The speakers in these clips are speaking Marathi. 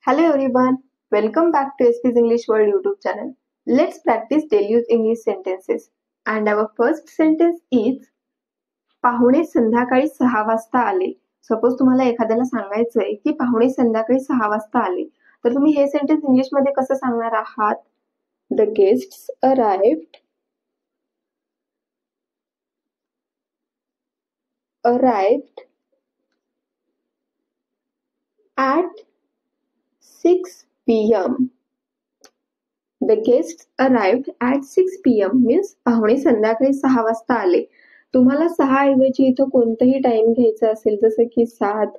Hello everyone, welcome back to SP's English World YouTube channel. Let's practice daily use English sentences. And our first sentence is पाहुणे संध्याकाळी 6 वाजता आले. सपोज तुम्हाला एखाद्याला सांगायचंय की पाहुणे संध्याकाळी 6 वाजता आले, तर तुम्ही हे सेंटेन्स इंग्लिश मध्ये कसं सांगणार आहात? The guests arrived at 6 p.m. The guests arrived at 6 p.m. means पाहुणे संध्याकाळी 6 वाजता आले. तुम्हाला 6 ऐवजी इथं कोणतंही टाइम घ्यायचा असेल, जसं की 7,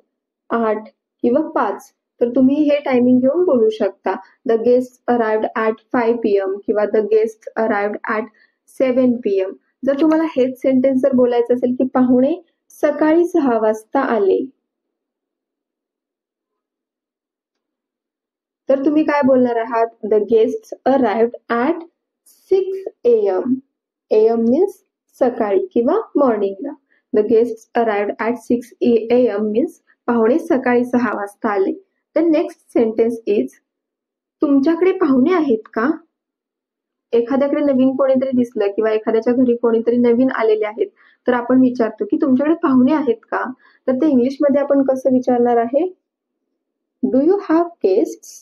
8 किंवा 5, तर तुम्ही हे टायमिंग घेऊन बोलू शकता. The guests arrived at 5 p.m. किंवा The guests arrived at 7 p.m. जर तुम्हाला हेच सेंटेन्स जर बोलायचं असेल की पाहुणे सकाळी 6 वाजता आले, तर तुम्ही काय बोलणार आहात? The guests arrived at 6 a.m. a.m. means सकाळी किंवा मॉर्निंगला. The guests arrived at 6 a.m. means पाहुणे सकाळी 6 वाजता आले. The next sentence is तुमच्याकडे पाहुणे आहेत का? एखाद्याकडे नवीन कोणीतरी दिसलं किंवा एखाद्याच्या घरी कोणीतरी नवीन आलेले आहेत, तर आपण विचारतो की तुमच्याकडे पाहुणे आहेत का? तर ते इंग्लिश मध्ये आपण कसं विचारणार आहे? Do you have guests?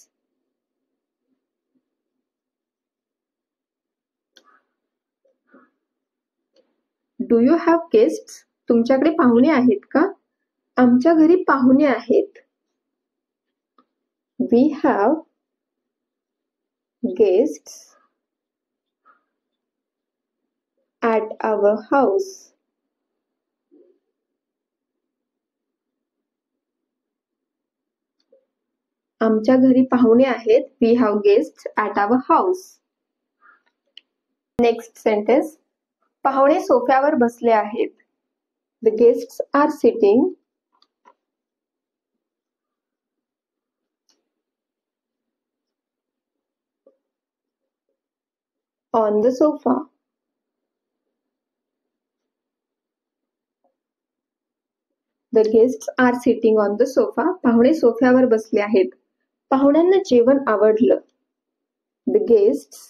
Do you have guests? तुमच्याकडे पाहुणे आहेत का? आमच्या घरी पाहुणे आहेत. We have guests at our house. आमच्या घरी पाहुणे आहेत. We have guests at our house. Next sentence. पाहुणे सोफ्यावर बसले आहेत. The guests are sitting on the sofa. The guests are sitting on the sofa. पाहुणे सोफ्यावर बसले आहेत. पाहुण्यांना जेवण आवडलं. The guests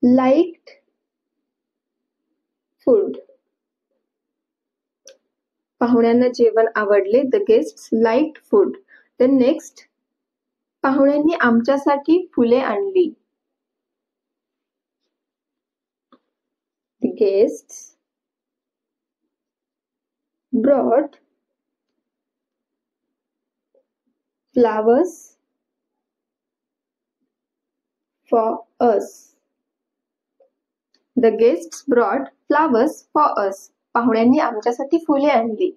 liked food. पाहुण्यांना जेवण आवडले. The guests liked food. Then next, पाहुण्यांनी आमच्यासाठी फुले आणली. The guests brought flowers for us. The guests brought flowers for us. पाहुण्यांनी आमच्यासाठी फुले आणली.